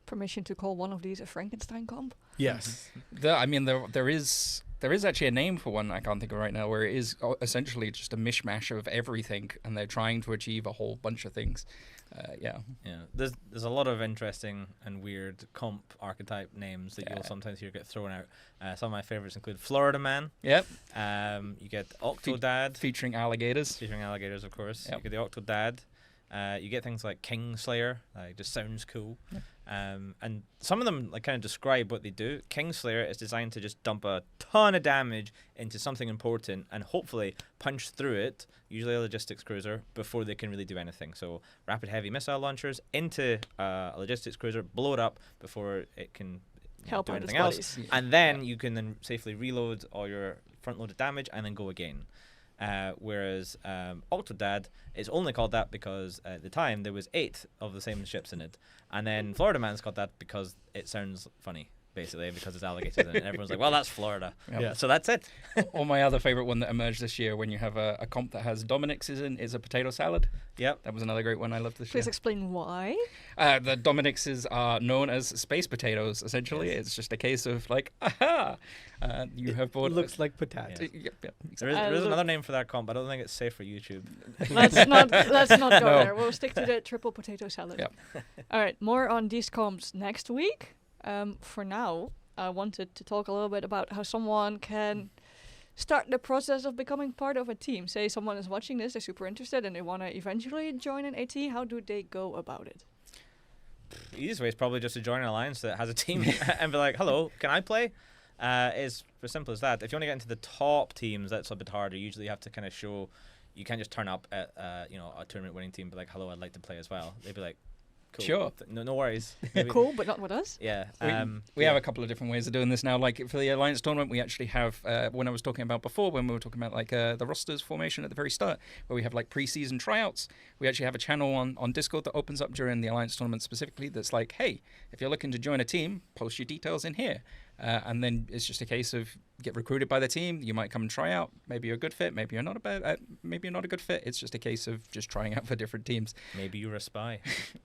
Permission to call one of these a Frankenstein comp? Yes. There is actually a name for one I can't think of right now, where it is essentially just a mishmash of everything, and they're trying to achieve a whole bunch of things. Yeah. There's a lot of interesting and weird comp archetype names that you'll sometimes hear get thrown out. Some of my favorites include Florida Man. Yep. You get Octodad. Featuring alligators. Featuring alligators, of course. Yep. You get the Octodad. You get things like Kingslayer. Just sounds cool. Yep. And some of them like kind of describe what they do. Kingslayer is designed to just dump a ton of damage into something important and hopefully punch through it, usually a logistics cruiser, before they can really do anything. So rapid heavy missile launchers into a logistics cruiser, blow it up before it can Help do out its anything else. buddies. Yeah. And then you can then safely reload all your front-loaded damage and then go again. Whereas Octodad is only called that because at the time there was 8 of the same ships in it, and then Florida Man's called that because it sounds funny, basically, because it's alligators, and everyone's like, "Well, that's Florida." Yep. Yeah. So that's it. Or my other favorite one that emerged this year, when you have a comp that has Dominic's is a potato salad. Yep. That was another great one I loved this Please year. explain why. The Dominic's are known as space potatoes, essentially. Yes. It's just a case of like, aha, you have bought. It looks like potato. Yeah. Yep, There exactly. is, there is look- another name for that comp, but I don't think it's safe for YouTube. Let's not go No. there. We'll stick to the triple potato salad. Yep. All right, more on these comps next week. For now, I wanted to talk a little bit about how someone can start the process of becoming part of a team. Say someone is watching this, they're super interested, and they want to eventually join an AT. How do they go about it? The easiest way is probably just to join an alliance that has a team and be like, "Hello, can I play?" It's as simple as that. If you want to get into the top teams, that's a bit harder. Usually, you have to kind of show. You can't just turn up at a tournament winning team, and be like, "Hello, I'd like to play as well." They'd be like, "Cool, Sure. no worries." Maybe- Cool, but not with us. Yeah. We yeah. have a couple of different ways of doing this now. Like for the Alliance tournament, we actually have, when I was talking about before, when we were talking about like the rosters formation at the very start, where we have like pre-season tryouts, we actually have a channel on Discord that opens up during the Alliance tournament specifically that's like, hey, if you're looking to join a team, post your details in here. And then it's just a case of get recruited by the team. You might come and try out. Maybe you're a good fit. Maybe you're not maybe you're not a good fit. It's just a case of just trying out for different teams. Maybe you're a spy.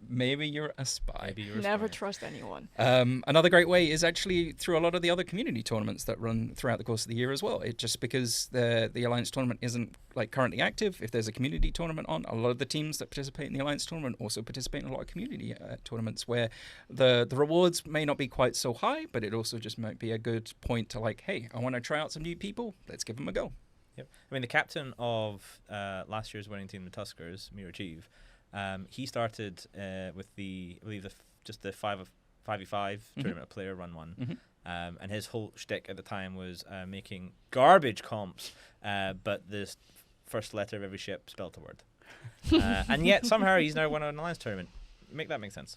Maybe you're a spy. Maybe you're a Never spy. trust anyone. Another great way is actually through a lot of the other community tournaments that run throughout the course of the year as well. It just because the Alliance tournament isn't like currently active. If there's a community tournament on, a lot of the teams that participate in the Alliance tournament also participate in a lot of community tournaments where the rewards may not be quite so high, but it also just might be a good point to like, hey, I want to try out some new people. Let's give them a go. Yep. I mean, the captain of last year's winning team, the Tuskers, Mirachiv, he started with I believe just the 5v5 tournament player run one. Mhm. And his whole shtick at the time was making garbage comps, but the first letter of every ship spelled a word. And yet somehow he's now won an alliance tournament. Make that make sense.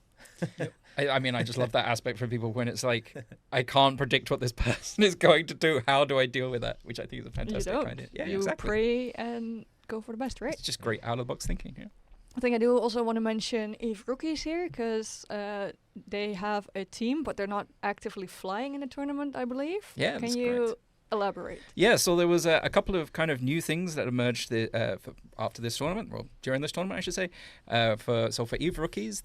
I mean, I just love that aspect for people when it's like, I can't predict what this person is going to do. How do I deal with that? Which I think is a fantastic you don't. idea. Yeah, you exactly. pray and go for the best, right? It's just great out of the box thinking. Yeah. I think I do also want to mention Eve Rookies here because they have a team, but they're not actively flying in the tournament, I believe. Yeah, Can that's you correct. elaborate? Yeah, so there was a couple of kind of new things that emerged after this tournament, well, during this tournament, I should say. For Eve Rookies,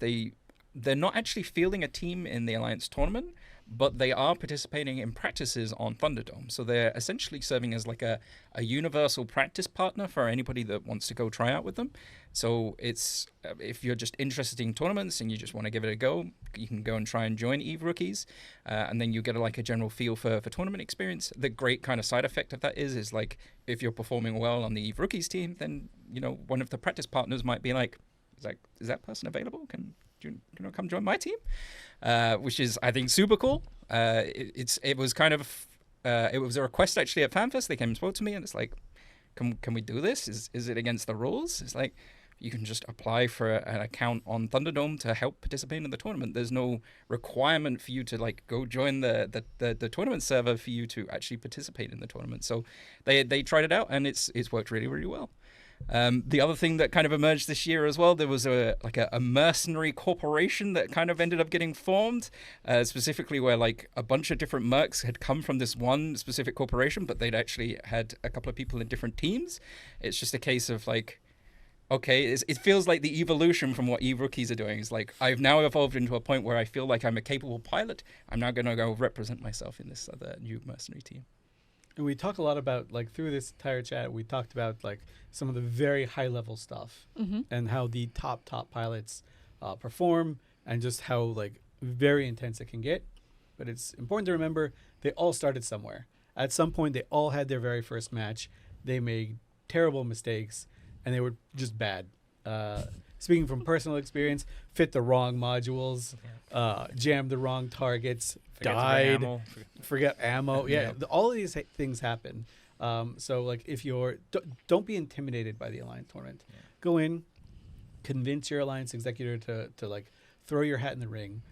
they're not actually fielding a team in the Alliance tournament, but they are participating in practices on Thunderdome. So they're essentially serving as like a universal practice partner for anybody that wants to go try out with them. So it's if you're just interested in tournaments and you just want to give it a go, you can go and try and join Eve Rookies, and then you get a general feel for tournament experience. The great kind of side effect of that is like if you're performing well on the Eve Rookies team, then one of the practice partners might be like, is that person available? Can you come join my team? Which is, I think, super cool. It was kind of it was a request actually at FanFest. They came and spoke to me, and it's like, can we do this? Is it against the rules? It's like you can just apply for an account on Thunderdome to help participate in the tournament. There's no requirement for you to like go join the tournament server for you to actually participate in the tournament. So they tried it out, and it's worked really, really well. The other thing that kind of emerged this year as well, there was a mercenary corporation that kind of ended up getting formed, specifically where like a bunch of different mercs had come from this one specific corporation, but they'd actually had a couple of people in different teams. It's just a case of like, okay, it feels like the evolution from what Eve Rookies are doing. Is like, I've now evolved into a point where I feel like I'm a capable pilot. I'm now going to go represent myself in this other new mercenary team. And we talk a lot about, like, through this entire chat, we talked about, like, some of the very high-level stuff Mm-hmm. and how the top pilots perform and just how, like, very intense it can get. But it's important to remember they all started somewhere. At some point, they all had their very first match. They made terrible mistakes, and they were just bad. speaking from personal experience, fit the wrong modules, jammed the wrong targets, died, forget ammo. Yeah, all of these things happen. So like if you're, don't be intimidated by the Alliance tournament. Yeah. Go in, convince your Alliance executor to like throw your hat in the ring.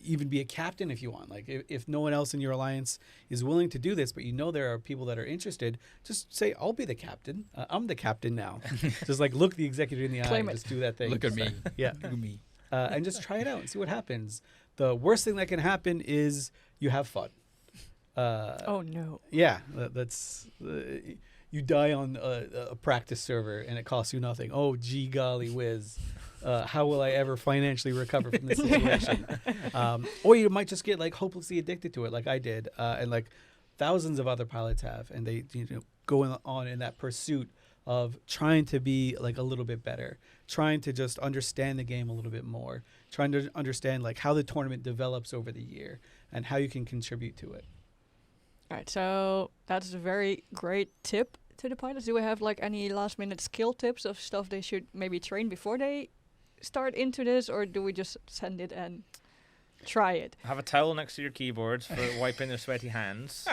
Even be a captain if you want. Like if no one else in your Alliance is willing to do this, but you know there are people that are interested, just say, I'll be the captain. I'm the captain now. Just like look the executor in the eye and just do that thing. Look at me. Yeah. Look at me. And just try it out and see what happens. The worst thing that can happen is you have fun. Oh no. Yeah, that's you die on a practice server and it costs you nothing. Oh gee golly whiz. How will I ever financially recover from this situation? Or you might just get like hopelessly addicted to it, like I did, and like thousands of other pilots have, and they go on in that pursuit of trying to be like a little bit better, trying to just understand the game a little bit more, trying to understand like how the tournament develops over the year and how you can contribute to it. All right, so that's a very great tip to the pilots. Do we have like any last minute skill tips of stuff they should maybe train before they start into this, or do we just send it and try it? Have a towel next to your keyboard for wiping their sweaty hands.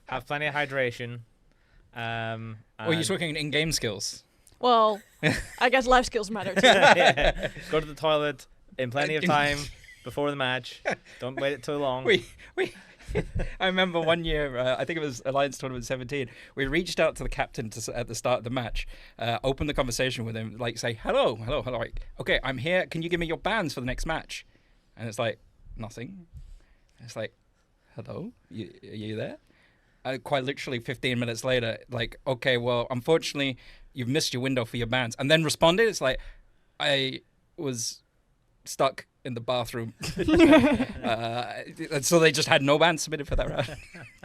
Have plenty of hydration. Or you're talking in-game skills. Well, I guess life skills matter too. Yeah. Go to the toilet in plenty of time before the match. Don't wait it too long. I remember one year, I think it was Alliance Tournament 17, we reached out to the captain at the start of the match, opened the conversation with him, like say, hello, like, okay, I'm here, can you give me your bans for the next match? And it's like, nothing. And it's like, hello, are you there? Quite literally 15 minutes later, like, okay, well, unfortunately, you've missed your window for your bans. And then responded, it's like, I was stuck in the bathroom. And so they just had no bans submitted for that round.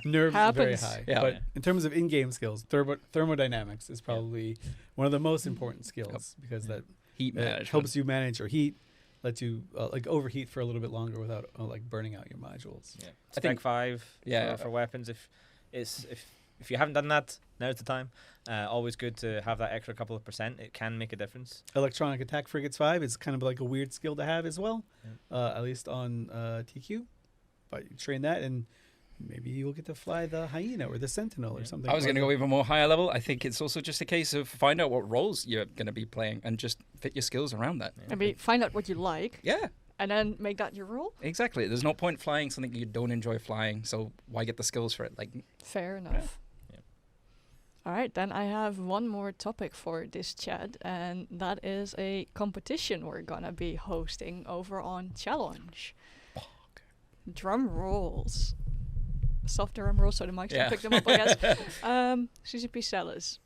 Nerves Happens. very high. Yeah. But in terms of in-game skills, thermodynamics is probably one of the most important skills because that Heat management. helps you manage your heat, lets you like overheat for a little bit longer without like burning out your modules. Yeah. I think- Spec 5 for weapons. If you haven't done that, now's the time. Always good to have that extra couple of %. It can make a difference. Electronic Attack Frigates 5 is kind of like a weird skill to have as well, at least on TQ. But you train that and maybe you'll get to fly the Hyena or the Sentinel or something. I was going to go even more higher level. I think it's also just a case of find out what roles you're going to be playing and just fit your skills around that. Maybe find out what you like. Yeah. And then make that your role? Exactly. There's no point flying something you don't enjoy flying, so why get the skills for it? Like, fair enough. Yeah. All right, then I have one more topic for this chat, and that is a competition we're gonna be hosting over on Challenge. Drum rolls. Soft drum rolls, so the mics don't pick them up, I guess. CCP Sellers.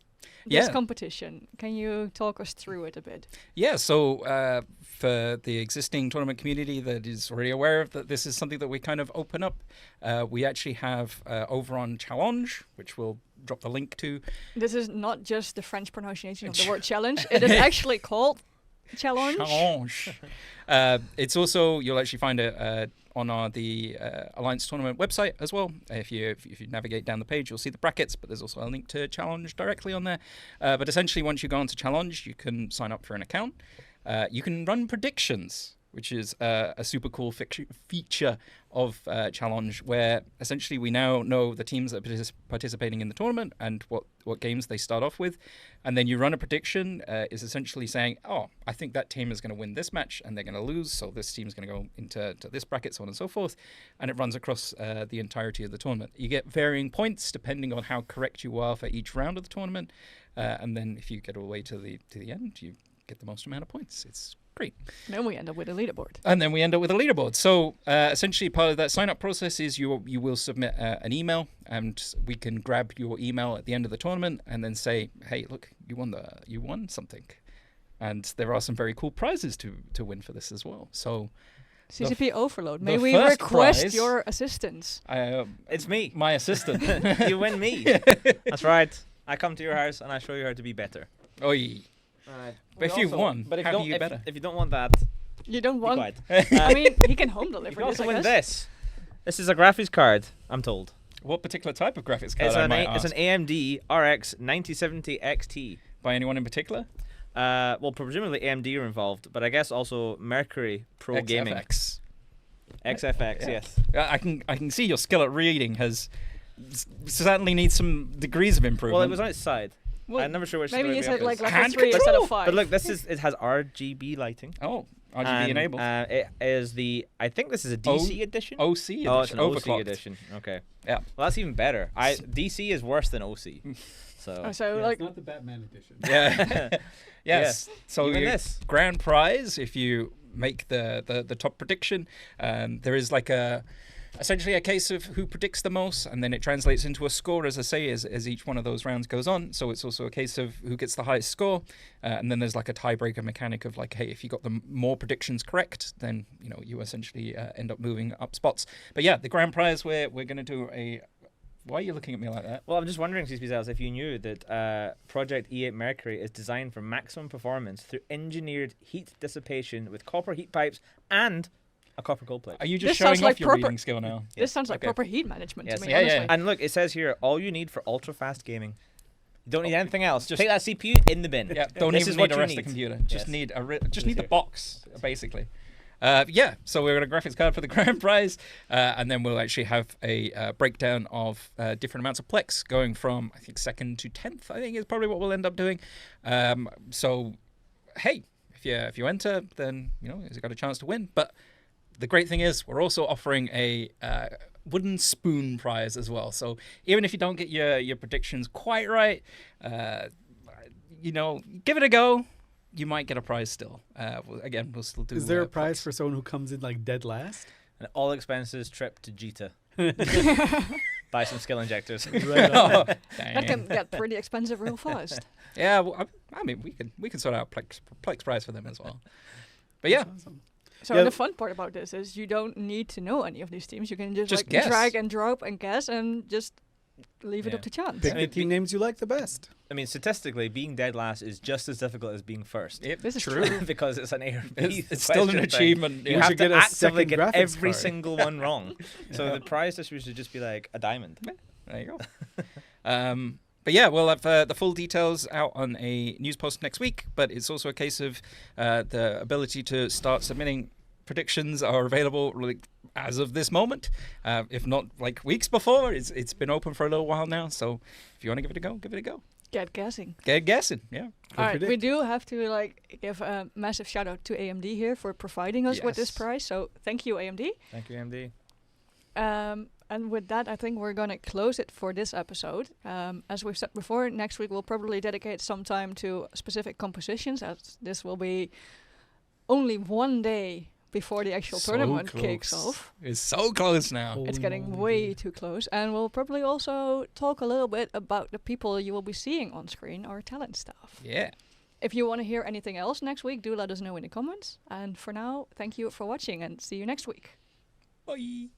This competition, can you talk us through it a bit? Yeah, so for the existing tournament community that is already aware of that this is something that we kind of open up, we actually have over on Challenge, which we'll drop the link to. This is not just the French pronunciation of the word challenge. It is actually called Challenge. Challenge. It's also, you'll actually find it on the Alliance Tournament website as well. If you navigate down the page, you'll see the brackets, but there's also a link to Challenge directly on there. But essentially, once you go onto Challenge, you can sign up for an account. You can run predictions, which is a super cool feature of Challenge, where essentially we now know the teams that are participating in the tournament and what games they start off with. And then you run a prediction, is essentially saying, oh, I think that team is going to win this match and they're going to lose, so this team's going to go into this bracket, so on and so forth. And it runs across the entirety of the tournament. You get varying points depending on how correct you are for each round of the tournament. And then if you get all the way to the end, you get the most amount of points. It's great. Then we end up with a leaderboard. So essentially part of that sign-up process is you will submit an email, and we can grab your email at the end of the tournament and then say, hey, look, you won something. And there are some very cool prizes to win for this as well. So CCP Overload. May we request your assistance? It's me. My assistant. You win me. That's right. I come to your house and I show you how to be better. Oi. But if you've won, but how do you better? If you don't want that, you don't be want. quiet. I mean, he can home You deliver can this. also I win guess. this. This is a graphics card, I'm told. What particular type of graphics card? It's I an might ask? AMD RX 9070 XT. By anyone in particular? Well, presumably AMD are involved, but I guess also Mercury Pro Gaming. XFX. XFX, Yeah. yes. I can see your skill at reading certainly needs some degrees of improvement. Well, it was on its side. Well, I'm never sure which. maybe way you to said be like up level Hand 3 instead control. of 5. But look, it has RGB lighting. Oh, RGB And, enabled. It is I think this is a DC edition. OC edition. Oh, it's an OC overclocked. edition. Okay. Yeah. Well, that's even better. DC is worse than OC. So. So Yeah, like it's not the Batman edition. Yeah. Yes. So Even your this. grand prize, if you make the top prediction, there is like essentially a case of who predicts the most, and then it translates into a score, as I say, as each one of those rounds goes on. So it's also a case of who gets the highest score, and then there's like a tiebreaker mechanic of like, hey, if you got the more predictions correct, then you essentially end up moving up spots. But yeah, the grand prize, we're going to do a. Why are you looking at me like that? Well, I'm just wondering, CSPZels, if you knew that Project E8 Mercury is designed for maximum performance through engineered heat dissipation with copper heat pipes and a copper cold plate. Are you This just showing sounds off like your proper- reading skill now? this sounds like Okay. proper heat management Yes. to me, Yeah, yeah. honestly. And look, it says here, all you need for ultra fast gaming. You don't need anything else. Just- Take that CPU in the bin. Yeah, don't This even is need what a you rest of need. the computer. Just Yes. need It just is need the here. box, basically. Yeah, so we're going to graphics card for the grand prize, and then we'll actually have a breakdown of different amounts of Plex, going from, I think, 2nd to 10th, I think is probably what we'll end up doing. So, hey, if you enter, then, you've got a chance to win. But the great thing is we're also offering a wooden spoon prize as well. So even if you don't get your predictions quite right, give it a go. You might get a prize still. We'll still do. Is there a Plex. prize for someone who comes in like dead last? An all expenses trip to Jita. Buy some skill injectors. Right on. Oh, That dang. can get pretty expensive real fast. Yeah, well, I mean, we can sort out Plex prize for them as well. But yeah, Awesome. So Yeah. the fun part about this is you don't need to know any of these teams. You can just Just like guess. drag and drop and guess and just leave it Yeah. up to chance. Pick I the mean, team names you like the best. I mean, statistically, being dead last is just as difficult as being first. This is true. Because it's an A or B. It's still an question thing. achievement. You yeah. We have should to get a actively second get graphics every card. single one wrong. So the prize distribution should just be like a diamond. There you go. But yeah, we'll have the full details out on a news post next week. But it's also a case of the ability to start submitting predictions are available like as of this moment. If not like weeks before, it's been open for a little while now. So if you want to give it a go, give it a go. Get guessing. Get guessing. Yeah. All right, we predict. do have to give a massive shout out to AMD here for providing us with this Yes. prize. So thank you, AMD. Thank you, MD. And with that, I think we're going to close it for this episode. As we've said before, next week we'll probably dedicate some time to specific compositions, as this will be only one day before the actual So tournament kicks close. off. It's so close now. It's Holy getting moly, way dude. too close. And we'll probably also talk a little bit about the people you will be seeing on screen, our talent staff. Yeah. If you want to hear anything else next week, do let us know in the comments. And for now, thank you for watching and see you next week. Bye.